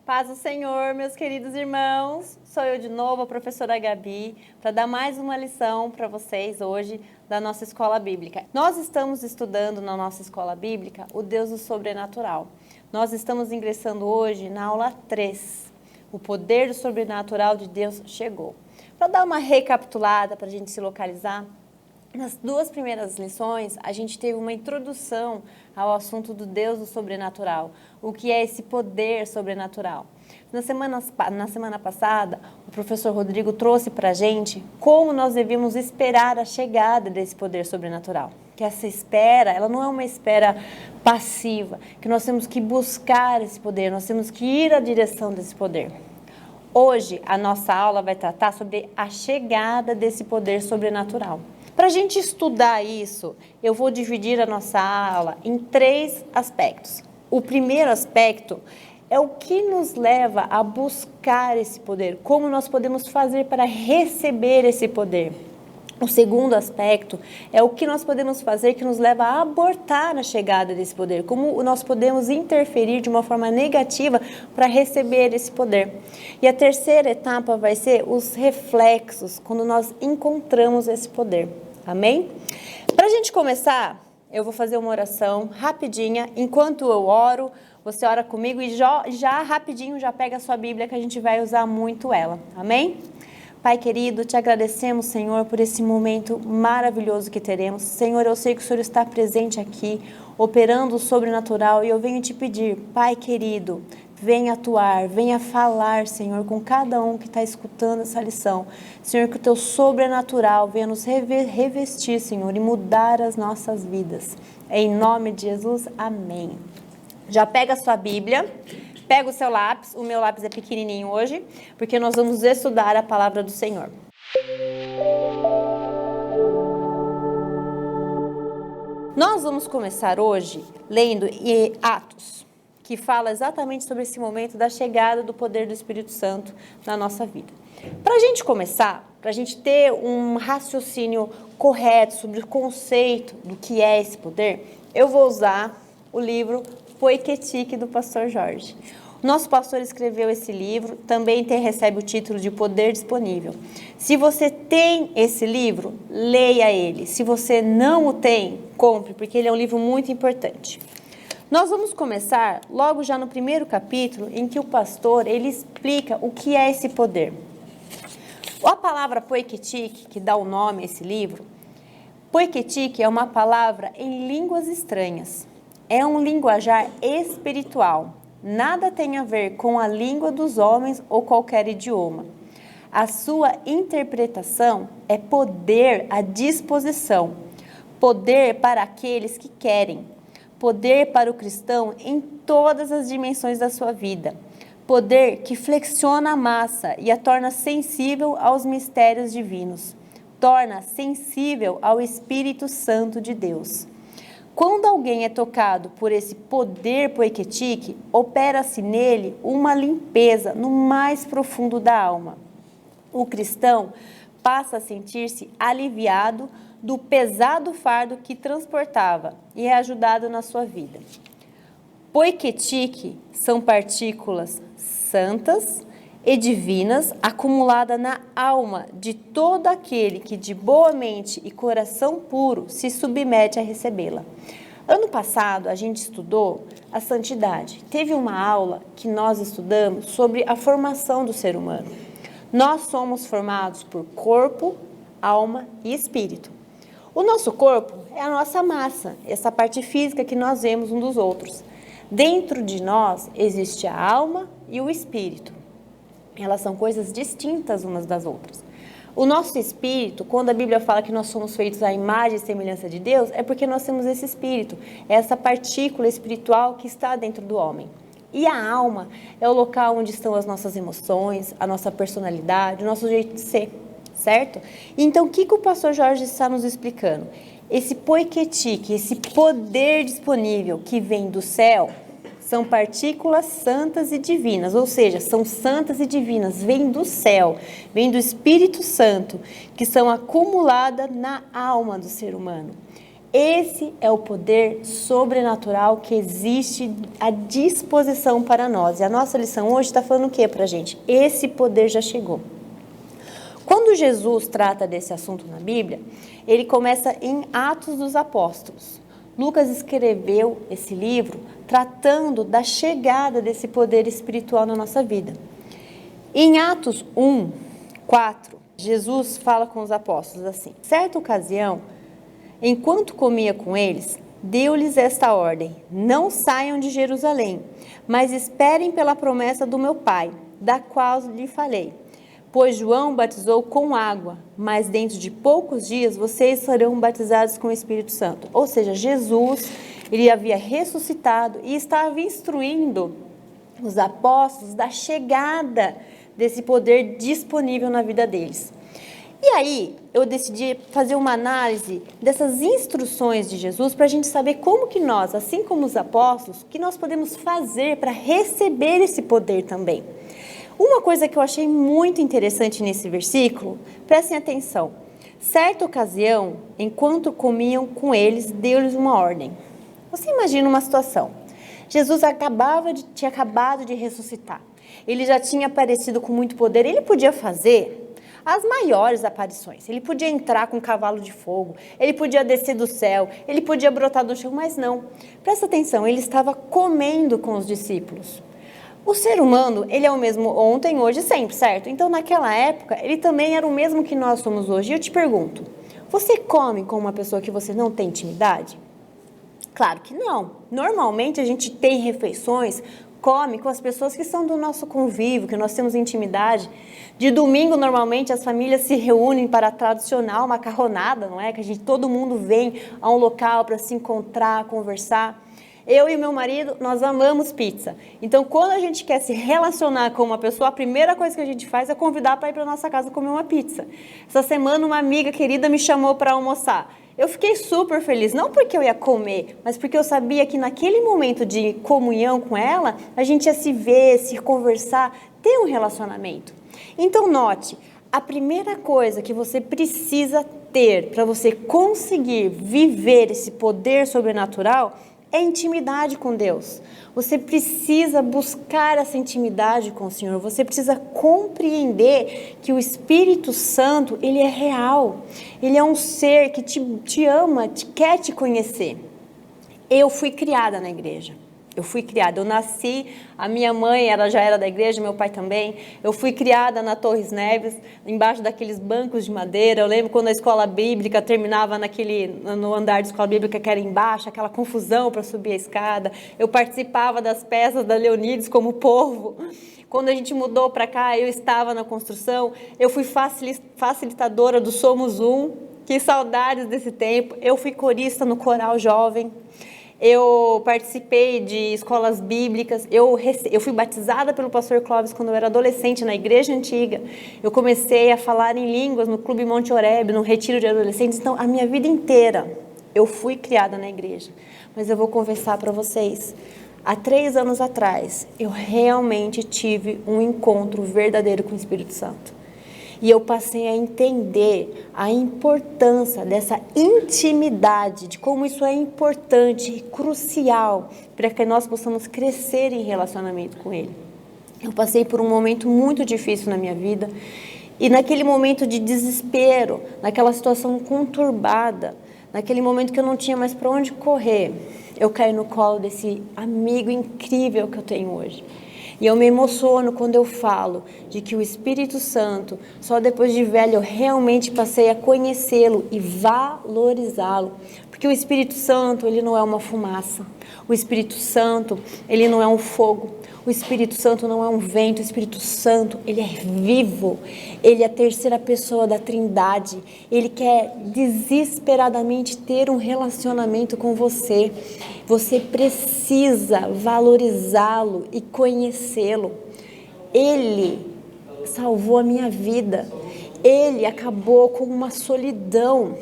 Paz do Senhor, meus queridos irmãos. Sou eu de novo, a professora Gabi, para dar mais uma lição para vocês hoje da nossa escola bíblica. Nós estamos estudando na nossa escola bíblica o Deus do sobrenatural. Nós estamos ingressando hoje na aula 3. O poder do sobrenatural de Deus chegou. Para dar uma recapitulada, para a gente se localizar, nas duas primeiras lições, a gente teve uma introdução ao assunto do Deus do sobrenatural, o que é esse poder sobrenatural. Na semana passada, o professor Rodrigo trouxe para a gente como nós devíamos esperar a chegada desse poder sobrenatural. Que essa espera, ela não é uma espera passiva, que nós temos que buscar esse poder, nós temos que ir à direção desse poder. Hoje, a nossa aula vai tratar sobre a chegada desse poder sobrenatural. Para a gente estudar isso, eu vou dividir a nossa aula em 3 aspectos. O primeiro aspecto é o que nos leva a buscar esse poder, como nós podemos fazer para receber esse poder. O segundo aspecto é o que nós podemos fazer que nos leva a abortar a chegada desse poder, como nós podemos interferir de uma forma negativa para receber esse poder. E a terceira etapa vai ser os reflexos, quando nós encontramos esse poder. Amém? Para a gente começar, eu vou fazer uma oração rapidinha. Enquanto eu oro, você ora comigo e já rapidinho já pega a sua Bíblia que a gente vai usar muito ela. Amém? Pai querido, te agradecemos, Senhor, por esse momento maravilhoso que teremos. Senhor, eu sei que o Senhor está presente aqui, operando o sobrenatural, e eu venho te pedir, Pai querido, venha atuar, venha falar, Senhor, com cada um que está escutando essa lição. Senhor, que o teu sobrenatural venha nos revestir, Senhor, e mudar as nossas vidas. Em nome de Jesus, amém. Já pega a sua Bíblia. Pega o seu lápis, o meu lápis é pequenininho hoje, porque nós vamos estudar a palavra do Senhor. Nós vamos começar hoje lendo Atos, que fala exatamente sobre esse momento da chegada do poder do Espírito Santo na nossa vida. Para a gente começar, para a gente ter um raciocínio correto sobre o conceito do que é esse poder, eu vou usar o livro Poiquetique, do pastor Jorge. O nosso pastor escreveu esse livro, também recebe o título de Poder Disponível. Se você tem esse livro, leia ele. Se você não o tem, compre, porque ele é um livro muito importante. Nós vamos começar logo já no primeiro capítulo, em que o pastor ele explica o que é esse poder. A palavra poiquetique, que dá o nome a esse livro, poiquetique é uma palavra em línguas estranhas. É um linguajar espiritual. Nada tem a ver com a língua dos homens ou qualquer idioma. A sua interpretação é poder à disposição. Poder para aqueles que querem. Poder para o cristão em todas as dimensões da sua vida. Poder que flexiona a massa e a torna sensível aos mistérios divinos. Torna sensível ao Espírito Santo de Deus. Quando alguém é tocado por esse poder poiquetique, opera-se nele uma limpeza no mais profundo da alma. O cristão passa a sentir-se aliviado do pesado fardo que transportava e é ajudado na sua vida. Poiquetique são partículas santas e divinas acumuladas na alma de todo aquele que de boa mente e coração puro se submete a recebê-la. Ano passado a gente estudou a santidade. Teve uma aula que nós estudamos sobre a formação do ser humano. Nós somos formados por corpo, alma e espírito. O nosso corpo é a nossa massa, essa parte física que nós vemos uns dos outros. Dentro de nós existe a alma e o espírito. Elas são coisas distintas umas das outras. O nosso espírito, quando a Bíblia fala que nós somos feitos à imagem e semelhança de Deus, é porque nós temos esse espírito, essa partícula espiritual que está dentro do homem. E a alma é o local onde estão as nossas emoções, a nossa personalidade, o nosso jeito de ser, certo? Então, o que o pastor Jorge está nos explicando? Esse poiquetique, esse poder disponível que vem do céu, são partículas santas e divinas, ou seja, são santas e divinas, vêm do céu, vêm do Espírito Santo, que são acumuladas na alma do ser humano. Esse é o poder sobrenatural que existe à disposição para nós. E a nossa lição hoje está falando o que para a gente? Esse poder já chegou. Quando Jesus trata desse assunto na Bíblia, ele começa em Atos dos Apóstolos. Lucas escreveu esse livro tratando da chegada desse poder espiritual na nossa vida. Em Atos 1, 4, Jesus fala com os apóstolos assim: certa ocasião, enquanto comia com eles, deu-lhes esta ordem: não saiam de Jerusalém, mas esperem pela promessa do meu Pai, da qual lhe falei. Pois João batizou com água, mas dentro de poucos dias vocês serão batizados com o Espírito Santo. Ou seja, Jesus, ele havia ressuscitado e estava instruindo os apóstolos da chegada desse poder disponível na vida deles. E aí, eu decidi fazer uma análise dessas instruções de Jesus para a gente saber como que nós, assim como os apóstolos, que nós podemos fazer para receber esse poder também. Uma coisa que eu achei muito interessante nesse versículo, prestem atenção. Certa ocasião, enquanto comiam com eles, deu-lhes uma ordem. Você imagina uma situação. Jesus tinha acabado de ressuscitar. Ele já tinha aparecido com muito poder. Ele podia fazer as maiores aparições. Ele podia entrar com um cavalo de fogo. Ele podia descer do céu. Ele podia brotar do chão, mas não. Presta atenção, ele estava comendo com os discípulos. O ser humano, ele é o mesmo ontem, hoje e sempre, certo? Então, naquela época, ele também era o mesmo que nós somos hoje. E eu te pergunto, você come com uma pessoa que você não tem intimidade? Claro que não. Normalmente, a gente tem refeições, come com as pessoas que são do nosso convívio, que nós temos intimidade. De domingo, normalmente, as famílias se reúnem para a tradicional macarronada, não é? Que todo mundo vem a um local para se encontrar, conversar. Eu e meu marido, nós amamos pizza. Então, quando a gente quer se relacionar com uma pessoa, a primeira coisa que a gente faz é convidar para ir para nossa casa comer uma pizza. Essa semana, uma amiga querida me chamou para almoçar. Eu fiquei super feliz, não porque eu ia comer, mas porque eu sabia que naquele momento de comunhão com ela, a gente ia se ver, se conversar, ter um relacionamento. Então, note, a primeira coisa que você precisa ter para você conseguir viver esse poder sobrenatural é intimidade com Deus. Você precisa buscar essa intimidade com o Senhor. Você precisa compreender que o Espírito Santo, ele é real. Ele é um ser que te ama, quer te conhecer. Eu fui criada na igreja. Eu nasci, a minha mãe ela já era da igreja, meu pai também. Eu fui criada na Torres Neves, embaixo daqueles bancos de madeira. Eu lembro quando a escola bíblica terminava no andar de escola bíblica que era embaixo, aquela confusão para subir a escada. Eu participava das peças da Leonides como povo. Quando a gente mudou para cá, eu estava na construção. Eu fui facilitadora do Somos Um. Que saudades desse tempo. Eu fui corista no coral jovem. Eu participei de escolas bíblicas, eu fui batizada pelo pastor Clóvis quando eu era adolescente na igreja antiga. Eu comecei a falar em línguas no Clube Monte Oreb, no retiro de adolescentes. Então, a minha vida inteira eu fui criada na igreja. Mas eu vou confessar para vocês, há 3 anos atrás, eu realmente tive um encontro verdadeiro com o Espírito Santo. E eu passei a entender a importância dessa intimidade, de como isso é importante e crucial para que nós possamos crescer em relacionamento com Ele. Eu passei por um momento muito difícil na minha vida e naquele momento de desespero, naquela situação conturbada, naquele momento que eu não tinha mais para onde correr, eu caí no colo desse amigo incrível que eu tenho hoje. E eu me emociono quando eu falo de que o Espírito Santo, só depois de velho, eu realmente passei a conhecê-lo e valorizá-lo. Porque o Espírito Santo, ele não é uma fumaça. O Espírito Santo, ele não é um fogo. O Espírito Santo não é um vento. O Espírito Santo, ele é vivo. Ele é a terceira pessoa da Trindade. Ele quer desesperadamente ter um relacionamento com você. Você precisa valorizá-lo e conhecê-lo. Ele salvou a minha vida. Ele acabou com uma solidão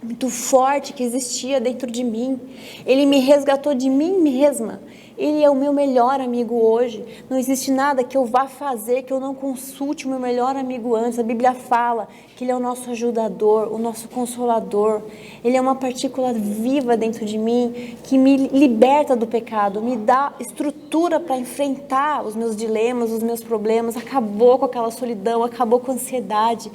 muito forte que existia dentro de mim. Ele me resgatou de mim mesma. Ele é o meu melhor amigo hoje. Não existe nada que eu vá fazer que eu não consulte o meu melhor amigo antes. A Bíblia fala que Ele é o nosso ajudador, o nosso consolador. Ele é uma partícula viva dentro de mim que me liberta do pecado, me dá estrutura para enfrentar os meus dilemas, os meus problemas. Acabou com aquela solidão, acabou com a ansiedade.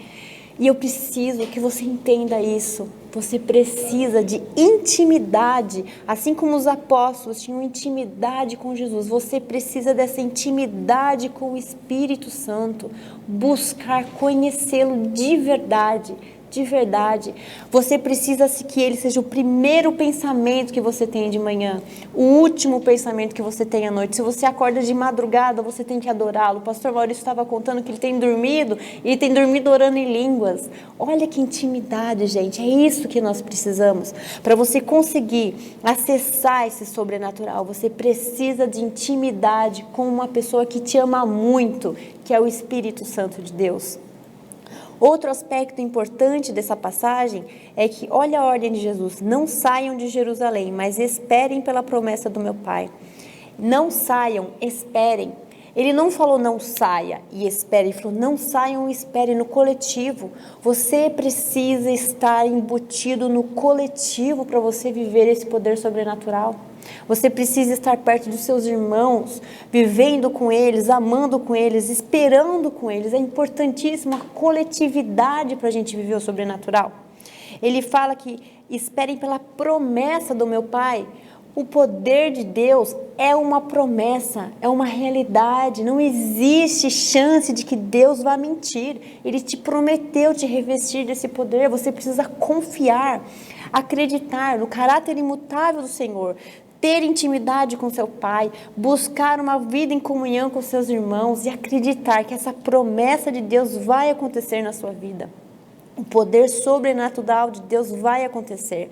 E eu preciso que você entenda isso. Você precisa de intimidade, assim como os apóstolos tinham intimidade com Jesus. Você precisa dessa intimidade com o Espírito Santo, buscar conhecê-lo de verdade. De verdade, você precisa que ele seja o primeiro pensamento que você tem de manhã, o último pensamento que você tem à noite. Se você acorda de madrugada, você tem que adorá-lo. O pastor Maurício estava contando que ele tem dormido orando em línguas. Olha que intimidade, gente, é isso que nós precisamos. Para você conseguir acessar esse sobrenatural, você precisa de intimidade com uma pessoa que te ama muito, que é o Espírito Santo de Deus. Outro aspecto importante dessa passagem é que, olha a ordem de Jesus, não saiam de Jerusalém, mas esperem pela promessa do meu Pai. Não saiam, esperem. Ele não falou não saia e espere, ele falou não saiam e espere no coletivo. Você precisa estar embutido no coletivo para você viver esse poder sobrenatural. Você precisa estar perto dos seus irmãos, vivendo com eles, amando com eles, esperando com eles. É importantíssima a coletividade para a gente viver o sobrenatural. Ele fala que esperem pela promessa do meu Pai. O poder de Deus é uma promessa, é uma realidade. Não existe chance de que Deus vá mentir. Ele te prometeu te revestir desse poder. Você precisa confiar, acreditar no caráter imutável do Senhor. Ter intimidade com seu Pai, buscar uma vida em comunhão com seus irmãos e acreditar que essa promessa de Deus vai acontecer na sua vida. O poder sobrenatural de Deus vai acontecer.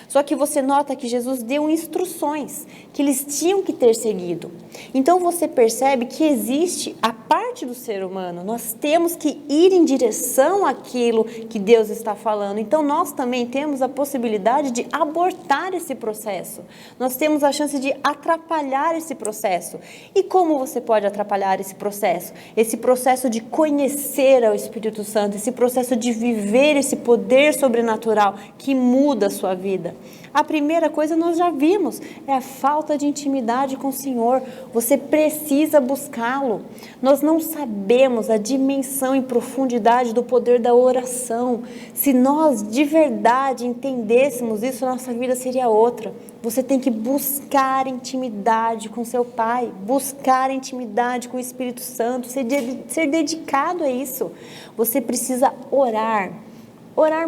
Só que você nota que Jesus deu instruções que eles tinham que ter seguido. Então você percebe que existe a parte do ser humano. Nós temos que ir em direção àquilo que Deus está falando. Então nós também temos a possibilidade de abortar esse processo. Nós temos a chance de atrapalhar esse processo. E como você pode atrapalhar esse processo? Esse processo de conhecer ao Espírito Santo, esse processo de viver esse poder sobrenatural que muda a sua vida. A primeira coisa nós já vimos, é a falta de intimidade com o Senhor. Você precisa buscá-lo. Nós não sabemos a dimensão e profundidade do poder da oração. Se nós de verdade entendêssemos isso, a nossa vida seria outra. Você tem que buscar intimidade com seu Pai, buscar intimidade com o Espírito Santo, ser dedicado a isso. Você precisa orar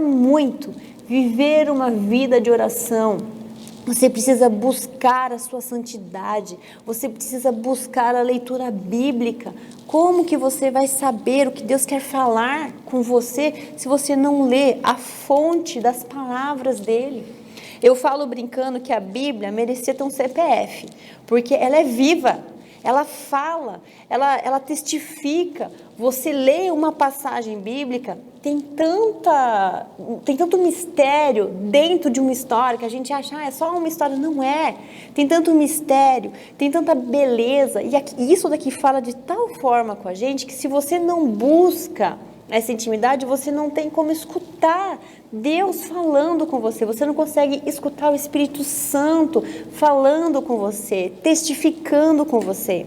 muito. Viver uma vida de oração. Você precisa buscar a sua santidade. Você precisa buscar a leitura bíblica. Como que você vai saber o que Deus quer falar com você se você não lê a fonte das palavras dele? Eu falo brincando que a Bíblia merecia ter um CPF, porque ela é viva. Ela fala, ela testifica. Você lê uma passagem bíblica, tem tanto mistério dentro de uma história que a gente acha, é só uma história. Não é. Tem tanto mistério, tem tanta beleza. E isso daqui fala de tal forma com a gente que se você não busca essa intimidade, você não tem como escutar Deus falando com você. Você não consegue escutar o Espírito Santo falando com você, testificando com você.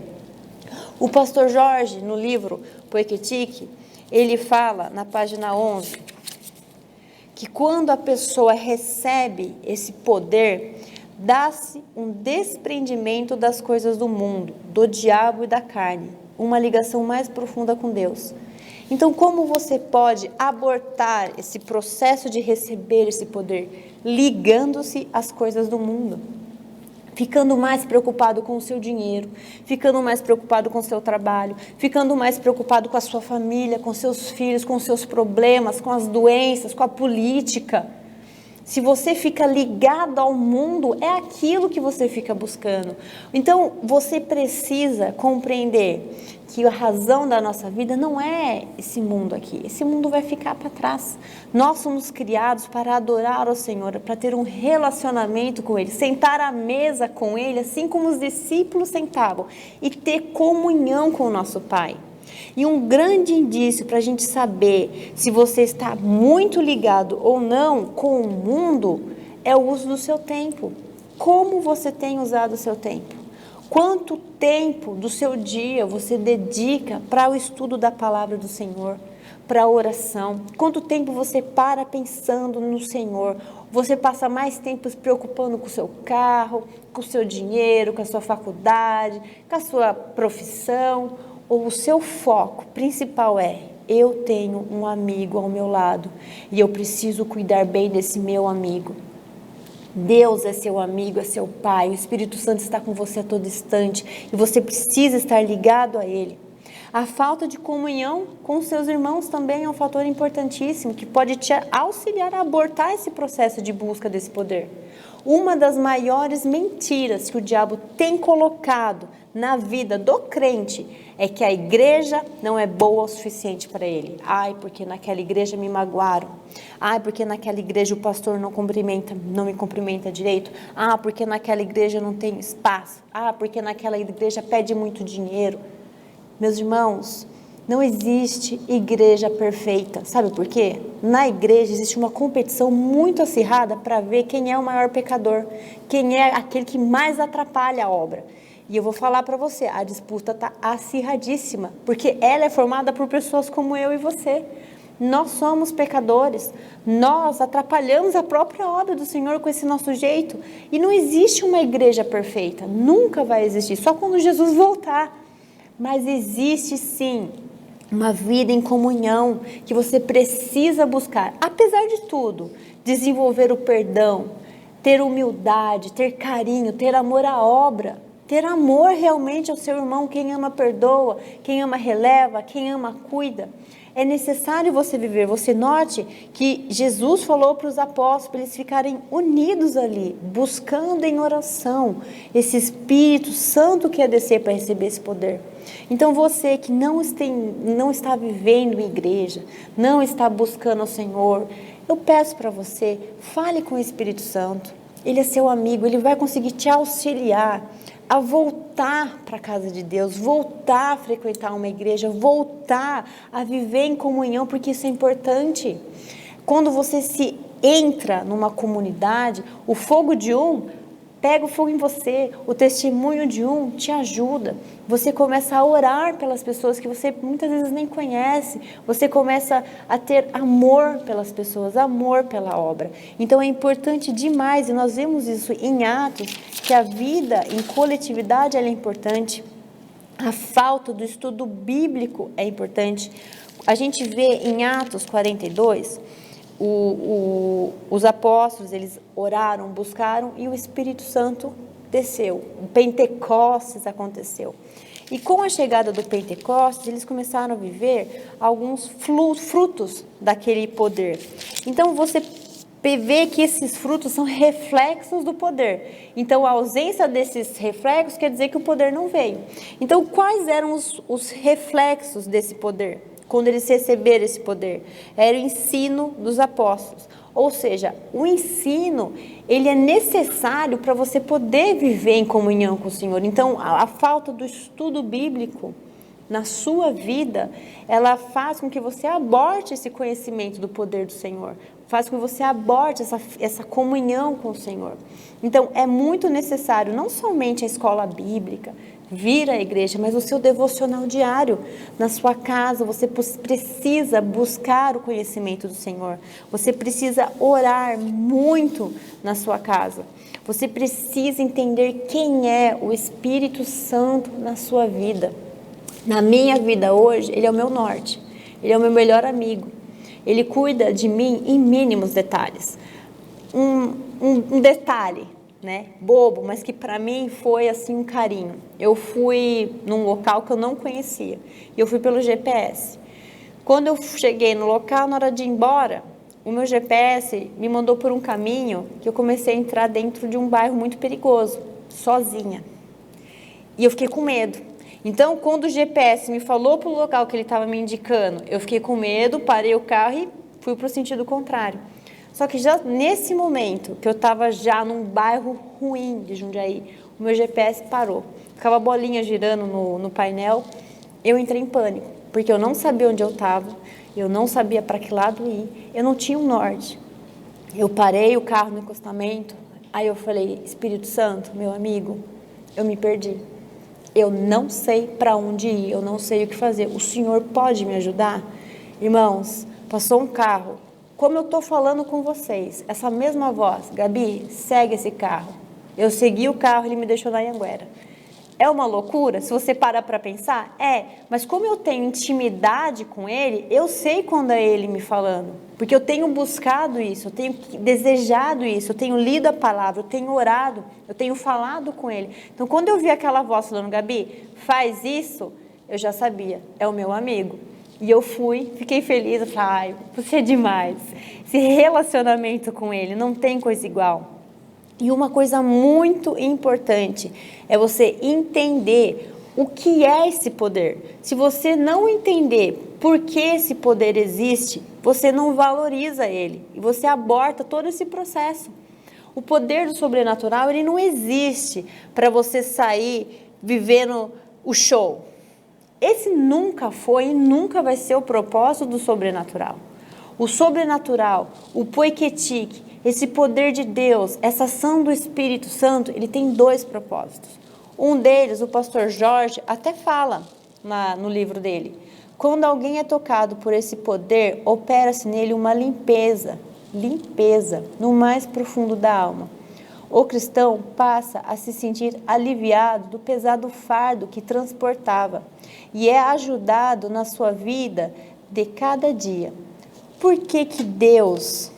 O pastor Jorge, no livro Poeketik, ele fala na página 11 que quando a pessoa recebe esse poder, dá-se um desprendimento das coisas do mundo, do diabo e da carne, uma ligação mais profunda com Deus. Então, como você pode abortar esse processo de receber esse poder? Ligando-se às coisas do mundo. Ficando mais preocupado com o seu dinheiro, ficando mais preocupado com o seu trabalho, ficando mais preocupado com a sua família, com seus filhos, com seus problemas, com as doenças, com a política. Se você fica ligado ao mundo, é aquilo que você fica buscando. Então, você precisa compreender que a razão da nossa vida não é esse mundo aqui. Esse mundo vai ficar para trás. Nós somos criados para adorar ao Senhor, para ter um relacionamento com Ele, sentar à mesa com Ele, assim como os discípulos sentavam, e ter comunhão com o nosso Pai. E um grande indício para a gente saber se você está muito ligado ou não com o mundo é o uso do seu tempo. Como você tem usado o seu tempo? Quanto tempo do seu dia você dedica para o estudo da palavra do Senhor, para a oração? Quanto tempo você para pensando no Senhor? Você passa mais tempo se preocupando com o seu carro, com o seu dinheiro, com a sua faculdade, com a sua profissão? Ou o seu foco principal é: eu tenho um amigo ao meu lado e eu preciso cuidar bem desse meu amigo? Deus é seu amigo, é seu Pai, o Espírito Santo está com você a todo instante e você precisa estar ligado a Ele. A falta de comunhão com seus irmãos também é um fator importantíssimo que pode te auxiliar a abortar esse processo de busca desse poder. Uma das maiores mentiras que o diabo tem colocado na vida do crente é que a igreja não é boa o suficiente para ele. Ai, porque naquela igreja me magoaram. Ai, porque naquela igreja o pastor não me cumprimenta direito. Ah, porque naquela igreja não tem espaço. Ah, porque naquela igreja pede muito dinheiro. Meus irmãos, não existe igreja perfeita. Sabe por quê? Na igreja existe uma competição muito acirrada para ver quem é o maior pecador, quem é aquele que mais atrapalha a obra. E eu vou falar para você, a disputa está acirradíssima, porque ela é formada por pessoas como eu e você. Nós somos pecadores, nós atrapalhamos a própria obra do Senhor com esse nosso jeito. E não existe uma igreja perfeita, nunca vai existir, só quando Jesus voltar. Mas existe sim uma vida em comunhão que você precisa buscar. Apesar de tudo, desenvolver o perdão, ter humildade, ter carinho, ter amor à obra. Ter amor realmente ao seu irmão. Quem ama perdoa, quem ama releva, quem ama cuida. É necessário você viver. Você note que Jesus falou para os apóstolos para eles ficarem unidos ali, buscando em oração esse Espírito Santo que ia descer para receber esse poder. Então você que não está vivendo em igreja, não está buscando o Senhor, eu peço para você, fale com o Espírito Santo. Ele é seu amigo, ele vai conseguir te auxiliar a voltar para a casa de Deus, voltar a frequentar uma igreja, voltar a viver em comunhão, porque isso é importante. Quando você se entra numa comunidade, o fogo de um pega o fogo em você, o testemunho de um te ajuda. Você começa a orar pelas pessoas que você muitas vezes nem conhece. Você começa a ter amor pelas pessoas, amor pela obra. Então é importante demais, e nós vemos isso em Atos, que a vida em coletividade ela é importante. A falta do estudo bíblico é importante. A gente vê em Atos 42... os apóstolos, eles oraram, buscaram e o Espírito Santo desceu. O Pentecostes aconteceu. E com a chegada do Pentecostes, eles começaram a viver alguns frutos daquele poder. Então, você vê que esses frutos são reflexos do poder. Então, a ausência desses reflexos quer dizer que o poder não veio. Então, quais eram os reflexos desse poder? Quando eles receberam esse poder, era o ensino dos apóstolos. Ou seja, o ensino, ele é necessário para você poder viver em comunhão com o Senhor. Então, a falta do estudo bíblico na sua vida, ela faz com que você aborte esse conhecimento do poder do Senhor. Faz com que você aborte essa comunhão com o Senhor. Então, é muito necessário, não somente a escola bíblica, vir à igreja, mas o seu devocional diário na sua casa. Você precisa buscar o conhecimento do Senhor. Você precisa orar muito na sua casa. Você precisa entender quem é o Espírito Santo na sua vida. Na minha vida hoje, ele é o meu norte. Ele é o meu melhor amigo. Ele cuida de mim em mínimos detalhes. Um detalhe, né, bobo, mas que para mim foi assim um carinho. Eu fui num local que eu não conhecia e eu fui pelo GPS. Quando eu cheguei no local, na hora de ir embora, o meu GPS me mandou por um caminho que eu comecei a entrar dentro de um bairro muito perigoso, sozinha. E eu fiquei com medo. Então, quando o GPS me falou para o local que ele estava me indicando, eu fiquei com medo, parei o carro e fui para o sentido contrário. Só que já nesse momento, que eu estava já num bairro ruim de Jundiaí, o meu GPS parou. Ficava a bolinha girando no painel, eu entrei em pânico, porque eu não sabia onde eu estava, eu não sabia para que lado ir, eu não tinha um norte. Eu parei o carro no encostamento, aí eu falei, Espírito Santo, meu amigo, eu me perdi. Eu não sei para onde ir, eu não sei o que fazer. O Senhor pode me ajudar? Irmãos, passou um carro. Como eu estou falando com vocês, essa mesma voz, Gabi, segue esse carro. Eu segui o carro, ele me deixou na Anhanguera. É uma loucura? Se você parar para pensar, mas como eu tenho intimidade com ele, eu sei quando é ele me falando, porque eu tenho buscado isso, eu tenho desejado isso, eu tenho lido a palavra, eu tenho orado, eu tenho falado com ele. Então, quando eu vi aquela voz falando, Gabi, faz isso, eu já sabia, é o meu amigo. E eu fui, fiquei feliz, eu falei, você é demais. Esse relacionamento com ele, não tem coisa igual. E uma coisa muito importante é você entender o que é esse poder. Se você não entender por que esse poder existe, você não valoriza ele e você aborta todo esse processo. O poder do sobrenatural, ele não existe para você sair vivendo o show. Esse nunca foi e nunca vai ser o propósito do sobrenatural. O sobrenatural, o poiketique, esse poder de Deus, essa ação do Espírito Santo, ele tem dois propósitos. Um deles, o pastor Jorge até fala no livro dele. Quando alguém é tocado por esse poder, opera-se nele uma limpeza no mais profundo da alma. O cristão passa a se sentir aliviado do pesado fardo que transportava e é ajudado na sua vida de cada dia. Por que Deus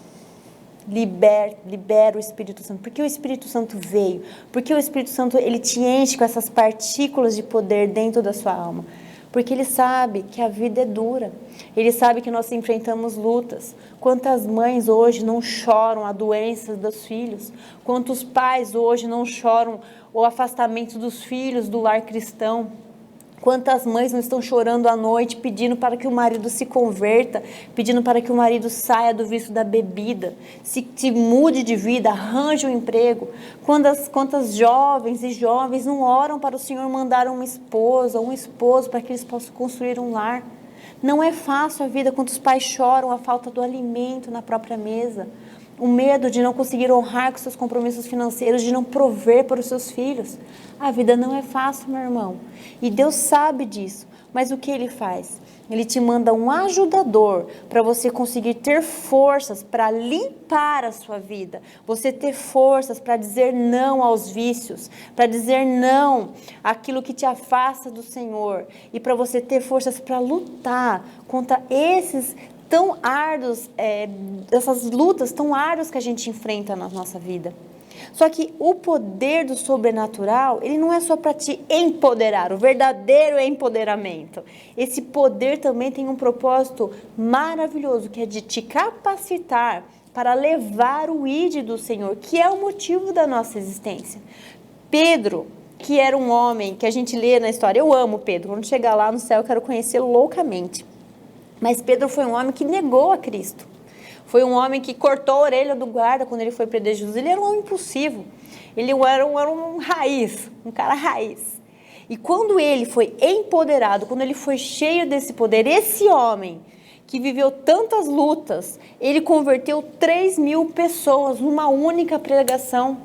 libera o Espírito Santo? Porque o Espírito Santo veio. Porque o Espírito Santo, ele te enche com essas partículas de poder dentro da sua alma. Porque ele sabe que a vida é dura. Ele sabe que nós enfrentamos lutas. Quantas mães hoje não choram a doença dos filhos? Quantos pais hoje não choram o afastamento dos filhos do lar cristão? Quantas mães não estão chorando à noite, pedindo para que o marido se converta, pedindo para que o marido saia do vício da bebida, se mude de vida, arranje um emprego. Quantas jovens e jovens não oram para o Senhor mandar uma esposa, um esposo, para que eles possam construir um lar. Não é fácil a vida, quantos pais choram a falta do alimento na própria mesa. O medo de não conseguir honrar com seus compromissos financeiros, de não prover para os seus filhos. A vida não é fácil, meu irmão. E Deus sabe disso. Mas o que Ele faz? Ele te manda um ajudador para você conseguir ter forças para limpar a sua vida. Você ter forças para dizer não aos vícios, para dizer não àquilo que te afasta do Senhor. E para você ter forças para lutar contra esses tão árduos, essas lutas tão árduas que a gente enfrenta na nossa vida. Só que o poder do sobrenatural, ele não é só para te empoderar, o verdadeiro empoderamento. Esse poder também tem um propósito maravilhoso, que é de te capacitar para levar o ID do Senhor, que é o motivo da nossa existência. Pedro, que era um homem que a gente lê na história, eu amo Pedro, quando chegar lá no céu eu quero conhecê-lo loucamente. Mas Pedro foi um homem que negou a Cristo. Foi um homem que cortou a orelha do guarda quando ele foi prender Jesus. Ele era um homem impulsivo. Ele era um raiz, um cara raiz. E quando ele foi empoderado, quando ele foi cheio desse poder, esse homem que viveu tantas lutas, ele converteu 3.000 pessoas numa única pregação.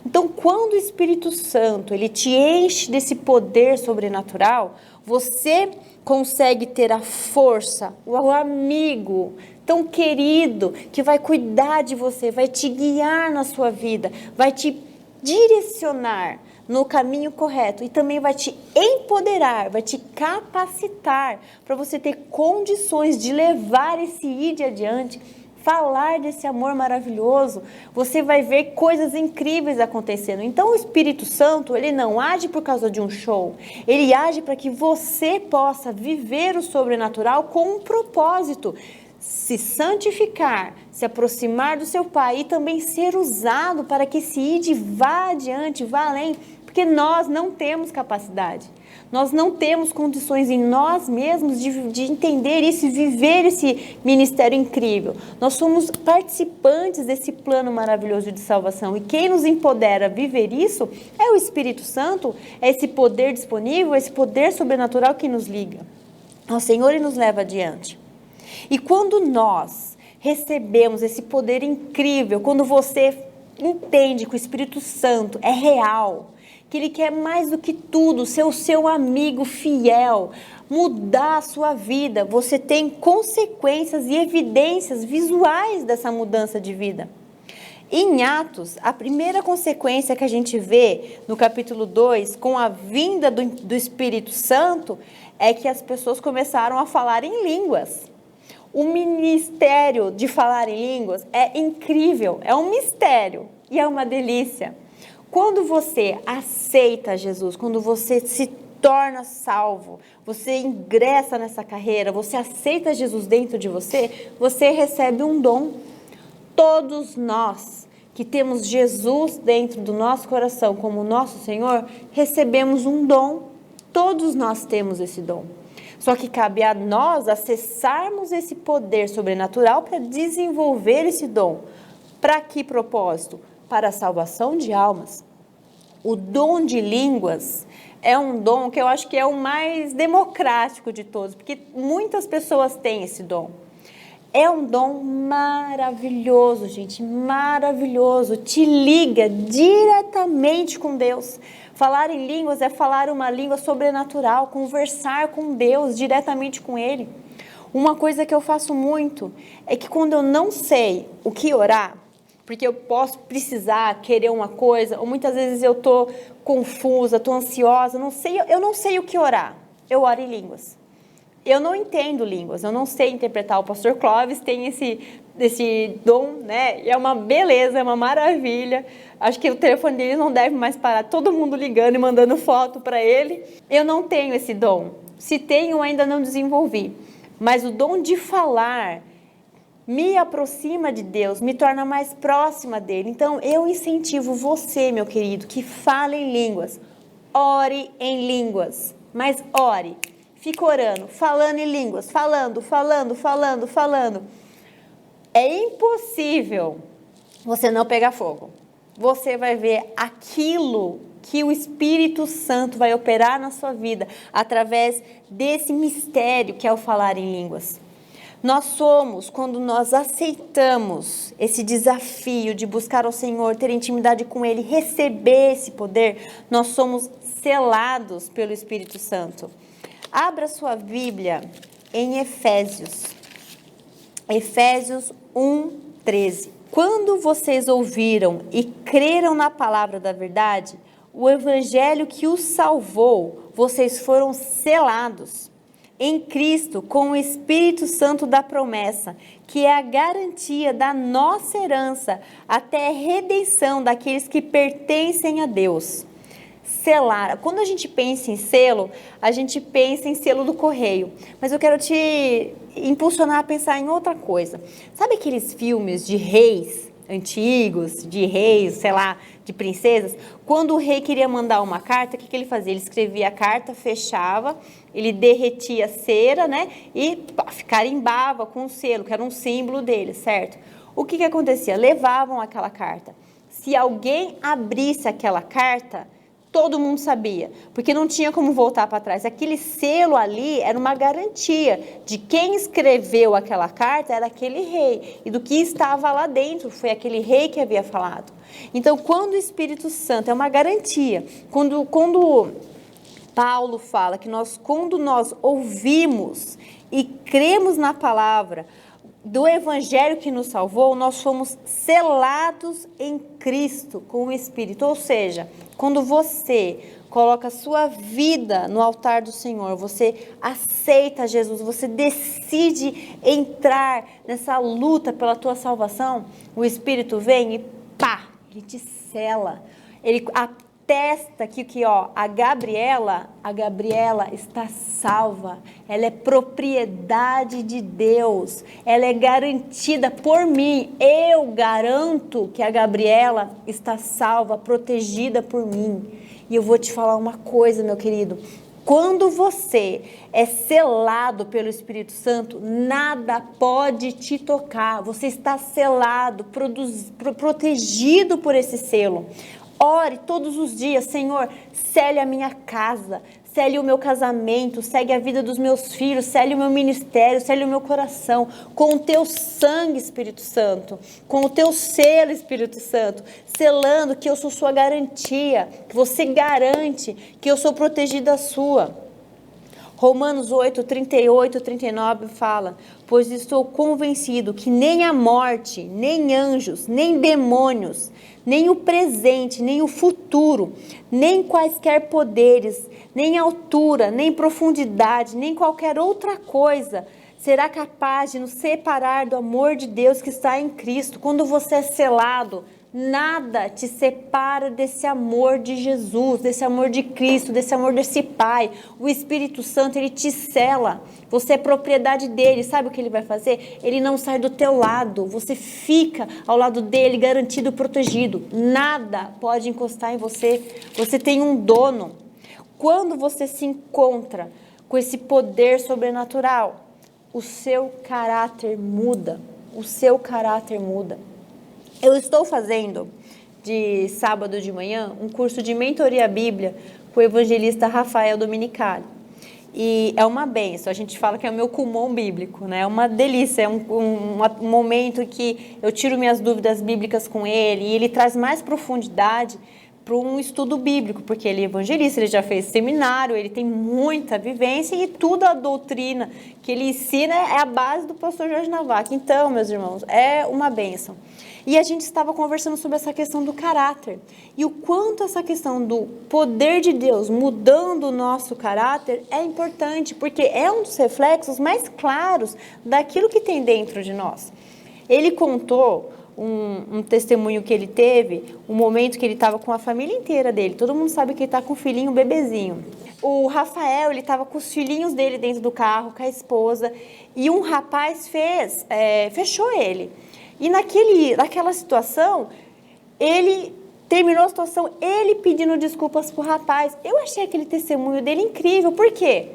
Então, quando o Espírito Santo ele te enche desse poder sobrenatural, você consegue ter a força, o amigo tão querido que vai cuidar de você, vai te guiar na sua vida, vai te direcionar no caminho correto e também vai te empoderar, vai te capacitar para você ter condições de levar esse ID adiante, falar desse amor maravilhoso. Você vai ver coisas incríveis acontecendo. Então o Espírito Santo, ele não age por causa de um show, ele age para que você possa viver o sobrenatural com um propósito. se santificar, se aproximar do seu Pai e também ser usado para que esse ide vá adiante, vá além, porque nós não temos capacidade. Nós não temos condições em nós mesmos de entender isso e viver esse ministério incrível. Nós somos participantes desse plano maravilhoso de salvação. E quem nos empodera a viver isso é o Espírito Santo, é esse poder disponível, esse poder sobrenatural que nos liga ao Senhor e nos leva adiante. E quando nós recebemos esse poder incrível, quando você entende que o Espírito Santo é real, que Ele quer mais do que tudo, ser o seu amigo fiel, mudar a sua vida, você tem consequências e evidências visuais dessa mudança de vida. Em Atos, a primeira consequência que a gente vê no capítulo 2, com a vinda do Espírito Santo, é que as pessoas começaram a falar em línguas. O ministério de falar em línguas é incrível, é um mistério e é uma delícia. Quando você aceita Jesus, quando você se torna salvo, você ingressa nessa carreira, você aceita Jesus dentro de você, você recebe um dom. Todos nós que temos Jesus dentro do nosso coração como nosso Senhor, recebemos um dom. Todos nós temos esse dom. Só que cabe a nós acessarmos esse poder sobrenatural para desenvolver esse dom. Para que propósito? Para a salvação de almas. O dom de línguas é um dom que eu acho que é o mais democrático de todos, porque muitas pessoas têm esse dom. É um dom maravilhoso, gente, maravilhoso. Te liga diretamente com Deus. Falar em línguas é falar uma língua sobrenatural, conversar com Deus, diretamente com Ele. Uma coisa que eu faço muito é que quando eu não sei o que orar, porque eu posso precisar, querer uma coisa, ou muitas vezes eu estou confusa, estou ansiosa, eu não sei o que orar, eu oro em línguas. Eu não entendo línguas, eu não sei interpretar. O pastor Clóvis tem esse dom, né? E é uma beleza, é uma maravilha. Acho que o telefone dele não deve mais parar, todo mundo ligando e mandando foto para ele. Eu não tenho esse dom. Se tenho, ainda não desenvolvi. Mas o dom de falar me aproxima de Deus, me torna mais próxima dele. Então, eu incentivo você, meu querido, que fale em línguas. Ore em línguas, mas ore. Fica orando, falando em línguas, falando. É impossível você não pegar fogo. Você vai ver aquilo que o Espírito Santo vai operar na sua vida através desse mistério que é o falar em línguas. Nós somos, quando nós aceitamos esse desafio de buscar ao Senhor, ter intimidade com Ele, receber esse poder, nós somos selados pelo Espírito Santo. Abra sua Bíblia em Efésios 1:13. Quando vocês ouviram e creram na palavra da verdade, o evangelho que os salvou, vocês foram selados em Cristo com o Espírito Santo da promessa, que é a garantia da nossa herança até a redenção daqueles que pertencem a Deus. Selar. Quando a gente pensa em selo, a gente pensa em selo do correio. Mas eu quero te impulsionar a pensar em outra coisa. Sabe aqueles filmes de reis antigos, de reis, sei lá, de princesas? Quando o rei queria mandar uma carta, o que ele fazia? Ele escrevia a carta, fechava, ele derretia a cera, né? E carimbava com o selo, que era um símbolo dele, certo? O que acontecia? Levavam aquela carta. Se alguém abrisse aquela carta, todo mundo sabia, porque não tinha como voltar para trás. Aquele selo ali era uma garantia de quem escreveu aquela carta era aquele rei, e do que estava lá dentro foi aquele rei que havia falado. Então, quando o Espírito Santo é uma garantia, quando Paulo fala que quando nós ouvimos e cremos na palavra do evangelho que nos salvou, nós fomos selados em Cristo com o Espírito. Ou seja, quando você coloca a sua vida no altar do Senhor, você aceita Jesus, você decide entrar nessa luta pela tua salvação, o Espírito vem e pá, ele te sela. Ele atesta que ó, a Gabriela está salva, ela é propriedade de Deus, ela é garantida por mim, eu garanto que a Gabriela está salva, protegida por mim. E eu vou te falar uma coisa, meu querido, quando você é selado pelo Espírito Santo, nada pode te tocar, você está selado, protegido por esse selo. Ore todos os dias, Senhor, sele a minha casa, sele o meu casamento, segue a vida dos meus filhos, sele o meu ministério, sele o meu coração, com o teu sangue, Espírito Santo, com o teu selo, Espírito Santo, selando que eu sou sua garantia, que você garante que eu sou protegida sua. Romanos 8, 38, 39 fala: pois estou convencido que nem a morte, nem anjos, nem demônios, nem o presente, nem o futuro, nem quaisquer poderes, nem altura, nem profundidade, nem qualquer outra coisa será capaz de nos separar do amor de Deus que está em Cristo. Quando você é selado, nada te separa desse amor de Jesus, desse amor de Cristo, desse amor desse Pai. O Espírito Santo, ele te sela. Você é propriedade dele. Sabe o que ele vai fazer? Ele não sai do teu lado. Você fica ao lado dele, garantido, protegido. Nada pode encostar em você. Você tem um dono. Quando você se encontra com esse poder sobrenatural, o seu caráter muda. O seu caráter muda. Eu estou fazendo, de sábado de manhã, um curso de mentoria bíblia com o evangelista Rafael Dominicali. E é uma benção, a gente fala que é o meu Kumon bíblico, né? É uma delícia, é um momento que eu tiro minhas dúvidas bíblicas com ele e ele traz mais profundidade para um estudo bíblico, porque ele é evangelista, ele já fez seminário, ele tem muita vivência e toda a doutrina que ele ensina é a base do pastor Jorge Navac. Então, meus irmãos, é uma bênção. E a gente estava conversando sobre essa questão do caráter e o quanto essa questão do poder de Deus mudando o nosso caráter é importante, porque é um dos reflexos mais claros daquilo que tem dentro de nós. Ele contou um testemunho que ele teve, um momento que ele estava com a família inteira dele. Todo mundo sabe que ele está com um filhinho, um bebezinho. O Rafael, ele estava com os filhinhos dele dentro do carro, com a esposa, e um rapaz fechou ele. E naquela situação, ele terminou a situação, ele pedindo desculpas pro rapaz. Eu achei aquele testemunho dele incrível. Por quê?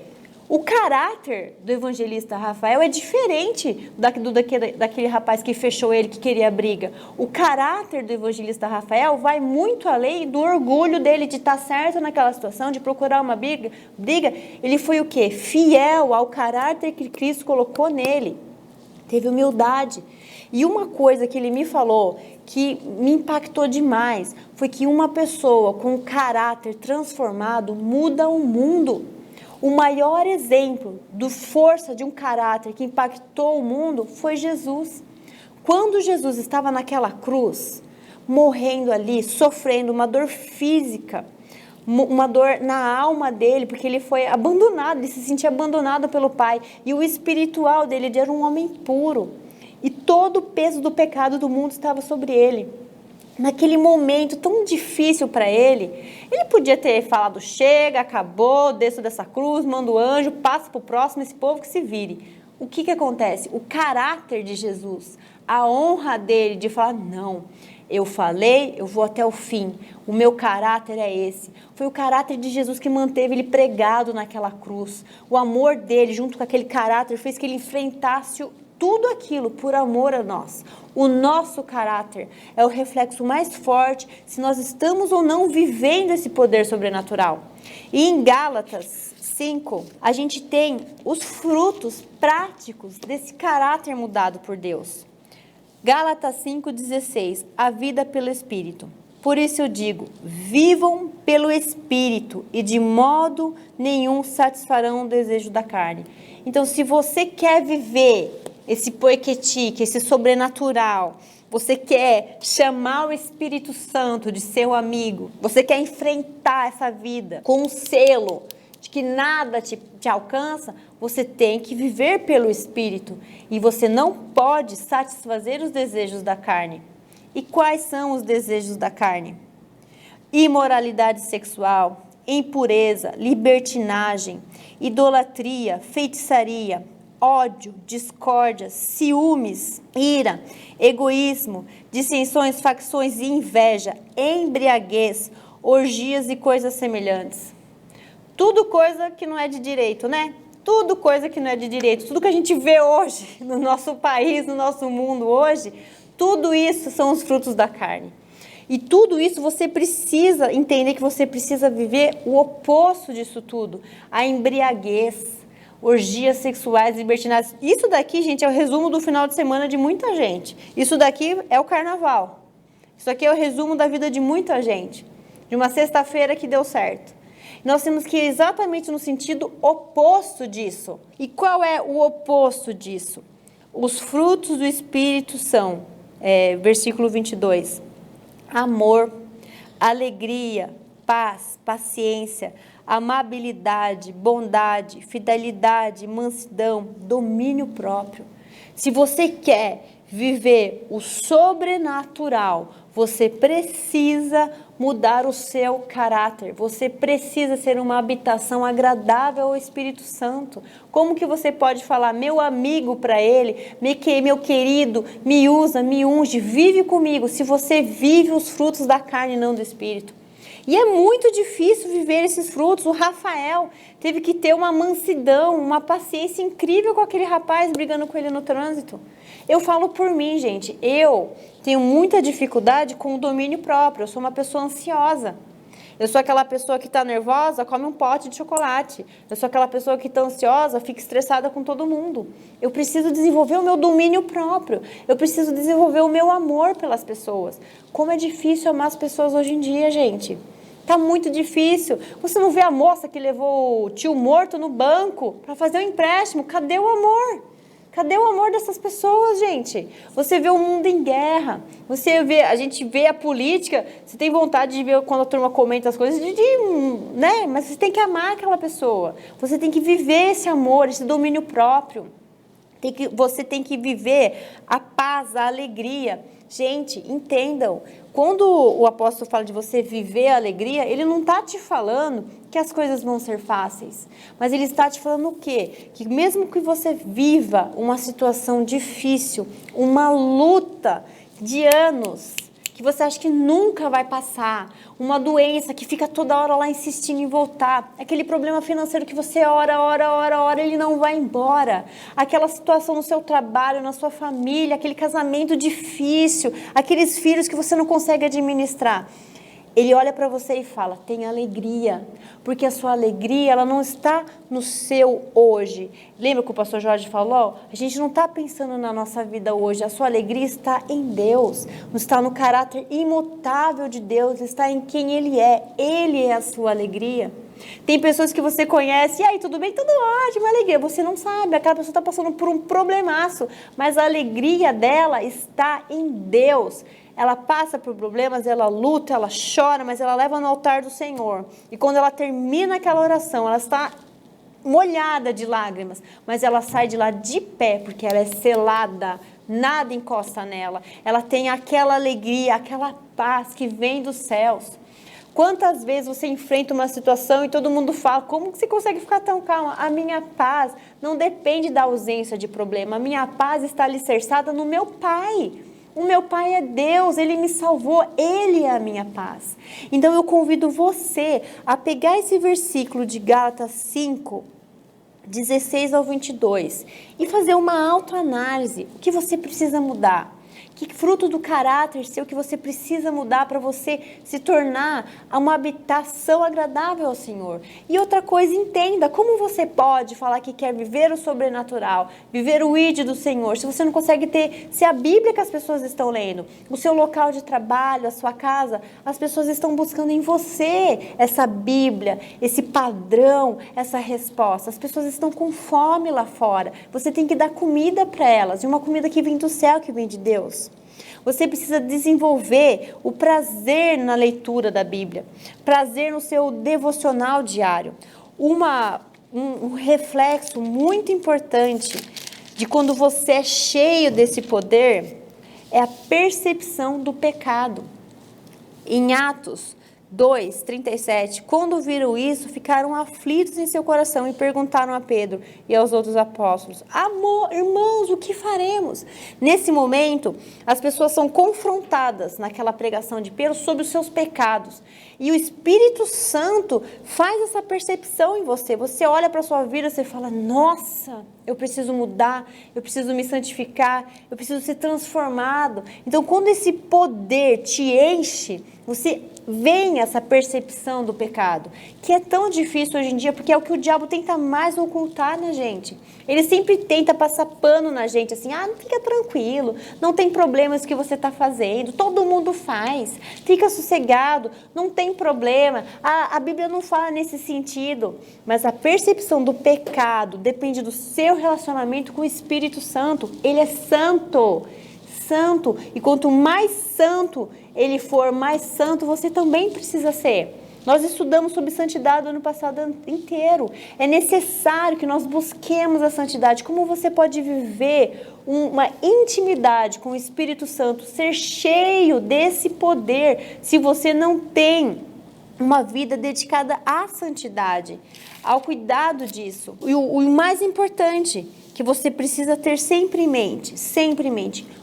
O caráter do evangelista Rafael é diferente daquele rapaz que fechou ele, que queria briga. O caráter do evangelista Rafael vai muito além do orgulho dele de estar certo naquela situação, de procurar uma briga. Ele foi o quê? Fiel ao caráter que Cristo colocou nele. Teve humildade. E uma coisa que ele me falou que me impactou demais foi que uma pessoa com um caráter transformado muda o mundo. O maior exemplo de força de um caráter que impactou o mundo foi Jesus. Quando Jesus estava naquela cruz, morrendo ali, sofrendo uma dor física, uma dor na alma dele, porque ele foi abandonado, ele se sentia abandonado pelo Pai. E o espiritual dele, ele era um homem puro. E todo o peso do pecado do mundo estava sobre ele. Naquele momento tão difícil para ele podia ter falado: chega, acabou, desço dessa cruz, mando o anjo, passa para o próximo, esse povo que se vire. O que acontece? O caráter de Jesus, a honra dele de falar: não, eu falei, eu vou até o fim, o meu caráter é esse. Foi o caráter de Jesus que manteve ele pregado naquela cruz. O amor dele, junto com aquele caráter, fez que ele enfrentasse tudo aquilo por amor a nós. O nosso caráter é o reflexo mais forte se nós estamos ou não vivendo esse poder sobrenatural. E em Gálatas 5, a gente tem os frutos práticos desse caráter mudado por Deus. Gálatas 5,16, a vida pelo Espírito. Por isso eu digo, vivam pelo Espírito e de modo nenhum satisfarão o desejo da carne. Então, se você quer viver esse poequetique, esse sobrenatural, você quer chamar o Espírito Santo de seu amigo, você quer enfrentar essa vida com um selo de que nada te alcança, você tem que viver pelo Espírito e você não pode satisfazer os desejos da carne. E quais são os desejos da carne? imoralidade sexual, impureza, libertinagem, idolatria, feitiçaria, ódio, discórdia, ciúmes, ira, egoísmo, dissensões, facções e inveja, embriaguez, orgias e coisas semelhantes. Tudo coisa que não é de direito, né? Tudo coisa que não é de direito. Tudo que a gente vê hoje no nosso país, no nosso mundo hoje, tudo isso são os frutos da carne. E tudo isso você precisa entender que você precisa viver o oposto disso tudo. A embriaguez, orgias sexuais, libertinagens. Isso daqui, gente, é o resumo do final de semana de muita gente. Isso daqui é o carnaval. Isso aqui é o resumo da vida de muita gente. De uma sexta-feira que deu certo. Nós temos que ir exatamente no sentido oposto disso. E qual é o oposto disso? Os frutos do Espírito são, versículo 22, amor, alegria, paz, paciência, amabilidade, bondade, fidelidade, mansidão, domínio próprio. Se você quer viver o sobrenatural, você precisa mudar o seu caráter. Você precisa ser uma habitação agradável ao Espírito Santo. Como que você pode falar, meu amigo, para ele, meu querido, me usa, me unge, vive comigo, se você vive os frutos da carne e não do Espírito? E é muito difícil viver esses frutos. O Rafael teve que ter uma mansidão, uma paciência incrível com aquele rapaz brigando com ele no trânsito. Eu falo por mim, gente, eu tenho muita dificuldade com o domínio próprio, eu sou uma pessoa ansiosa. Eu sou aquela pessoa que está nervosa, come um pote de chocolate. Eu sou aquela pessoa que está ansiosa, fica estressada com todo mundo. Eu preciso desenvolver o meu domínio próprio. Eu preciso desenvolver o meu amor pelas pessoas. Como é difícil amar as pessoas hoje em dia, gente. Tá muito difícil. Você não vê a moça que levou o tio morto no banco para fazer um empréstimo? Cadê o amor? Cadê o amor dessas pessoas, gente? Você vê o mundo em guerra. A gente vê a política. Você tem vontade de ver quando a turma comenta as coisas, né? Mas você tem que amar aquela pessoa. Você tem que viver esse amor, esse domínio próprio. Você tem que viver a paz, a alegria. Gente, entendam, quando o apóstolo fala de você viver a alegria, ele não está te falando que as coisas vão ser fáceis, mas ele está te falando o quê? Que mesmo que você viva uma situação difícil, uma luta de anos, que você acha que nunca vai passar, uma doença que fica toda hora lá insistindo em voltar, aquele problema financeiro que você ora, ele não vai embora, aquela situação no seu trabalho, na sua família, aquele casamento difícil, aqueles filhos que você não consegue administrar. Ele olha para você e fala, tenha alegria, porque a sua alegria ela não está no seu hoje. Lembra que o pastor Jorge falou? A gente não está pensando na nossa vida hoje, a sua alegria está em Deus, não está no caráter imutável de Deus, está em quem Ele é a sua alegria. Tem pessoas que você conhece, e aí, tudo bem? Tudo ótimo, alegria. Você não sabe, aquela pessoa está passando por um problemaço, mas a alegria dela está em Deus. Ela passa por problemas, ela luta, ela chora, mas ela leva no altar do Senhor. E quando ela termina aquela oração, ela está molhada de lágrimas, mas ela sai de lá de pé, porque ela é selada, nada encosta nela. Ela tem aquela alegria, aquela paz que vem dos céus. Quantas vezes você enfrenta uma situação e todo mundo fala, como que você consegue ficar tão calma? A minha paz não depende da ausência de problema, a minha paz está alicerçada no meu Pai. O meu Pai é Deus, Ele me salvou, Ele é a minha paz. Então eu convido você a pegar esse versículo de Gálatas 5, 16 ao 22 e fazer uma autoanálise. O que você precisa mudar? Que fruto do caráter seu que você precisa mudar para você se tornar uma habitação agradável ao Senhor? E outra coisa, entenda, como você pode falar que quer viver o sobrenatural, viver o ID do Senhor, se você não consegue se a Bíblia que as pessoas estão lendo, o seu local de trabalho, a sua casa, as pessoas estão buscando em você essa Bíblia, esse padrão, essa resposta. As pessoas estão com fome lá fora. Você tem que dar comida para elas, e uma comida que vem do céu, que vem de Deus. Você precisa desenvolver o prazer na leitura da Bíblia, prazer no seu devocional diário. Um reflexo muito importante de quando você é cheio desse poder é a percepção do pecado. Em Atos, 2:37, quando viram isso, ficaram aflitos em seu coração e perguntaram a Pedro e aos outros apóstolos: Amor, irmãos, o que faremos? Nesse momento, as pessoas são confrontadas naquela pregação de Pedro sobre os seus pecados. E o Espírito Santo faz essa percepção em você. Você olha para a sua vida e você fala: nossa, eu preciso mudar, eu preciso me santificar, eu preciso ser transformado. Então, quando esse poder te enche, você vem essa percepção do pecado, que é tão difícil hoje em dia, porque é o que o diabo tenta mais ocultar na gente. Ele sempre tenta passar pano na gente, assim, não fica tranquilo, não tem problemas que você está fazendo, todo mundo faz, fica sossegado, não tem problema, a Bíblia não fala nesse sentido, mas a percepção do pecado depende do seu relacionamento com o Espírito Santo. Ele é santo, e quanto mais santo ele for, mais santo você também precisa ser. Nós estudamos sobre santidade o ano passado inteiro. É necessário que nós busquemos a santidade. Como você pode viver uma intimidade com o Espírito Santo, ser cheio desse poder, se você não tem uma vida dedicada à santidade, ao cuidado disso? E o mais importante, que você precisa ter sempre em mente,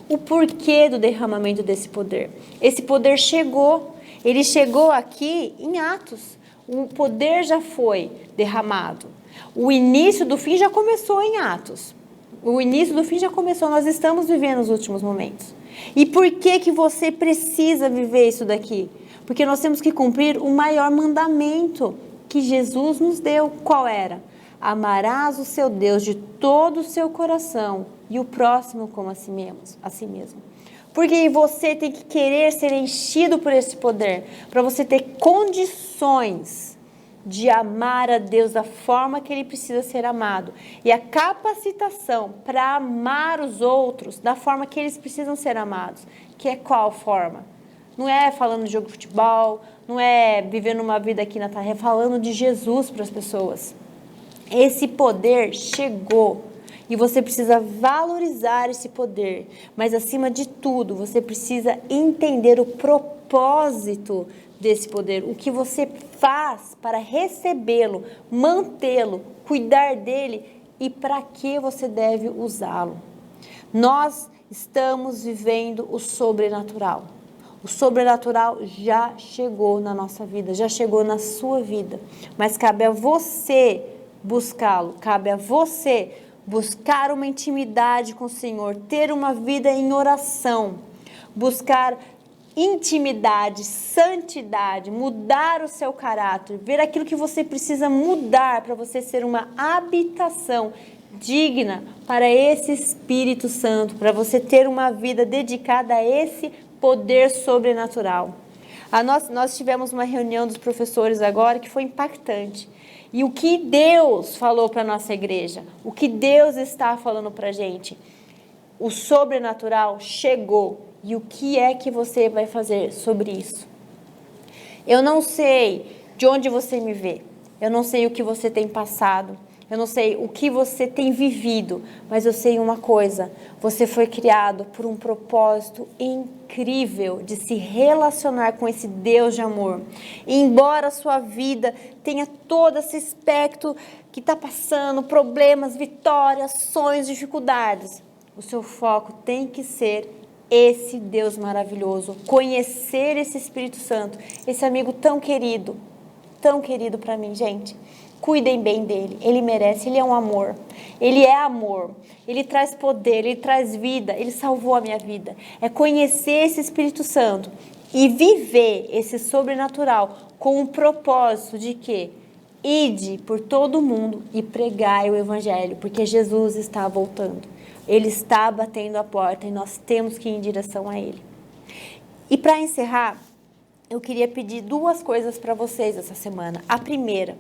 o porquê do derramamento desse poder. Esse poder chegou, ele chegou aqui em Atos. O poder já foi derramado. O início do fim já começou em Atos. Nós estamos vivendo os últimos momentos. E por que você precisa viver isso daqui? Porque nós temos que cumprir o maior mandamento que Jesus nos deu. Qual era? Amarás o seu Deus de todo o seu coração e o próximo como a si mesmo. Porque você tem que querer ser enchido por esse poder, para você ter condições de amar a Deus da forma que Ele precisa ser amado. E a capacitação para amar os outros da forma que eles precisam ser amados. Que é qual forma? Não é falando de jogo de futebol, não é vivendo uma vida aqui na terra, é falando de Jesus para as pessoas. Esse poder chegou e você precisa valorizar esse poder, mas acima de tudo, você precisa entender o propósito desse poder, o que você faz para recebê-lo, mantê-lo, cuidar dele e para que você deve usá-lo. Nós estamos vivendo o sobrenatural. O sobrenatural já chegou na nossa vida, já chegou na sua vida, mas cabe a você buscá-lo, cabe a você buscar uma intimidade com o Senhor, ter uma vida em oração, buscar intimidade, santidade, mudar o seu caráter, ver aquilo que você precisa mudar para você ser uma habitação digna para esse Espírito Santo, para você ter uma vida dedicada a esse poder sobrenatural. Nós tivemos uma reunião dos professores agora que foi impactante. E o que Deus falou para a nossa igreja, o que Deus está falando para a gente, o sobrenatural chegou. E o que é que você vai fazer sobre isso? Eu não sei de onde você me vê, eu não sei o que você tem passado, eu não sei o que você tem vivido, mas eu sei uma coisa: você foi criado por um propósito incrível de se relacionar com esse Deus de amor. E embora a sua vida tenha todo esse aspecto que está passando, problemas, vitórias, sonhos, dificuldades, o seu foco tem que ser esse Deus maravilhoso, conhecer esse Espírito Santo, esse amigo tão querido para mim, gente. Cuidem bem dele, ele merece, ele é um amor, ele traz poder, ele traz vida, ele salvou a minha vida. É conhecer esse Espírito Santo e viver esse sobrenatural com o propósito de que ide por todo mundo e pregai o Evangelho, porque Jesus está voltando, ele está batendo a porta e nós temos que ir em direção a ele. E para encerrar, eu queria pedir 2 coisas para vocês essa semana. A primeira: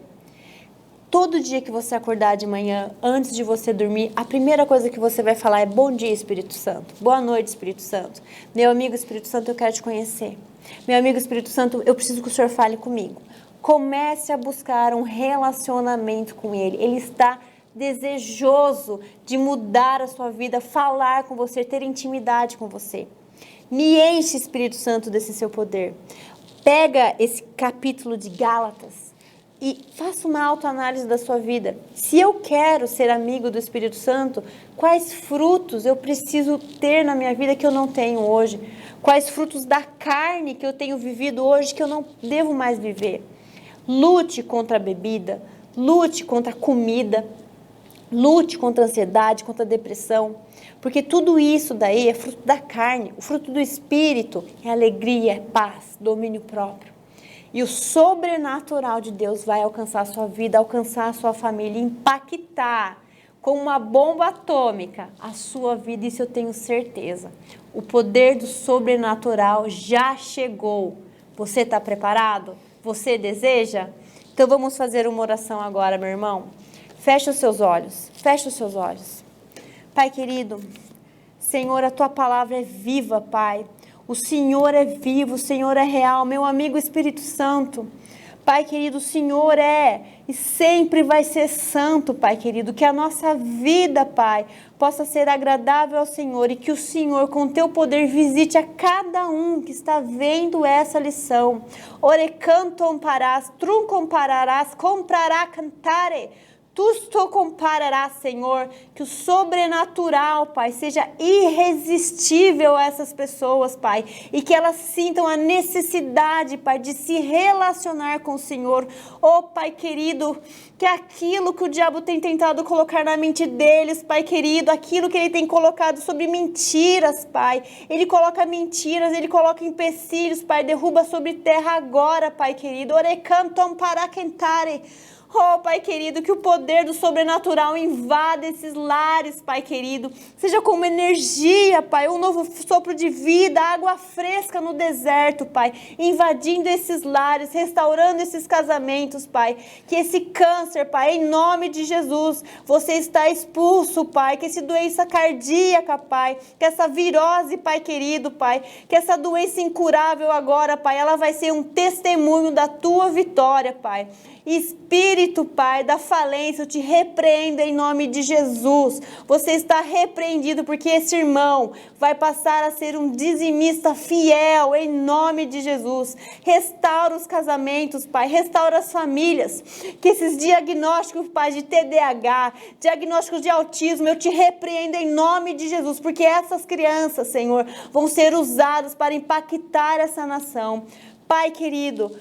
todo dia que você acordar de manhã, antes de você dormir, a primeira coisa que você vai falar é: bom dia, Espírito Santo. Boa noite, Espírito Santo. Meu amigo Espírito Santo, eu quero te conhecer. Meu amigo Espírito Santo, eu preciso que o Senhor fale comigo. Comece a buscar um relacionamento com Ele. Ele está desejoso de mudar a sua vida, falar com você, ter intimidade com você. Me enche, Espírito Santo, desse seu poder. Pega esse capítulo de Gálatas e faça uma autoanálise da sua vida. Se eu quero ser amigo do Espírito Santo, quais frutos eu preciso ter na minha vida que eu não tenho hoje? Quais frutos da carne que eu tenho vivido hoje que eu não devo mais viver? Lute contra a bebida, lute contra a comida, lute contra a ansiedade, contra a depressão, porque tudo isso daí é fruto da carne. O fruto do Espírito é alegria, é paz, domínio próprio. E o sobrenatural de Deus vai alcançar a sua vida, alcançar a sua família, impactar como uma bomba atômica a sua vida, isso eu tenho certeza. O poder do sobrenatural já chegou. Você está preparado? Você deseja? Então vamos fazer uma oração agora, meu irmão. Fecha os seus olhos, fecha os seus olhos. Pai querido, Senhor, a Tua palavra é viva, Pai. O Senhor é vivo, o Senhor é real, meu amigo Espírito Santo. Pai querido, o Senhor é e sempre vai ser santo, Pai querido. Que a nossa vida, Pai, possa ser agradável ao Senhor e que o Senhor, com Teu poder, visite a cada um que está vendo essa lição. Ore canton parás, trum compararás, comprará cantare. Tu compararás, Senhor, que o sobrenatural, Pai, seja irresistível a essas pessoas, Pai, e que elas sintam a necessidade, Pai, de se relacionar com o Senhor. Oh, Pai querido, que aquilo que o diabo tem tentado colocar na mente deles, Pai querido, aquilo que ele tem colocado sobre mentiras, Pai, ele coloca mentiras, ele coloca empecilhos, Pai, derruba sobre terra agora, Pai querido. Ore canton para cantare. Oh, Pai querido, que o poder do sobrenatural invada esses lares, Pai querido. Seja como energia, Pai, um novo sopro de vida, água fresca no deserto, Pai. Invadindo esses lares, restaurando esses casamentos, Pai. Que esse câncer, Pai, em nome de Jesus, você está expulso, Pai. Que essa doença cardíaca, Pai. Que essa virose, Pai querido, Pai. Que essa doença incurável agora, Pai, ela vai ser um testemunho da Tua vitória, Pai. Espírito, Pai, da falência, eu te repreendo em nome de Jesus. Você está repreendido porque esse irmão vai passar a ser um dizimista fiel em nome de Jesus. Restaura os casamentos, Pai, restaura as famílias. Que esses diagnósticos, Pai, de TDAH, diagnósticos de autismo, eu te repreendo em nome de Jesus, porque essas crianças, Senhor, vão ser usadas para impactar essa nação. Pai querido,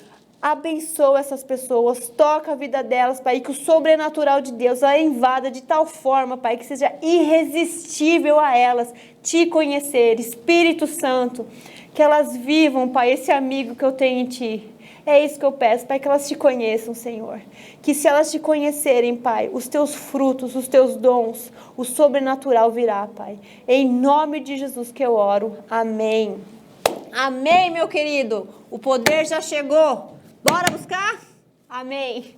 abençoa essas pessoas, toca a vida delas, Pai, que o sobrenatural de Deus a invada de tal forma, Pai, que seja irresistível a elas te conhecer, Espírito Santo, que elas vivam, Pai, esse amigo que eu tenho em Ti. É isso que eu peço, Pai, que elas te conheçam, Senhor. Que se elas te conhecerem, Pai, os Teus frutos, os Teus dons, o sobrenatural virá, Pai. Em nome de Jesus que eu oro. Amém. Amém, meu querido. O poder já chegou. Bora buscar? Amém.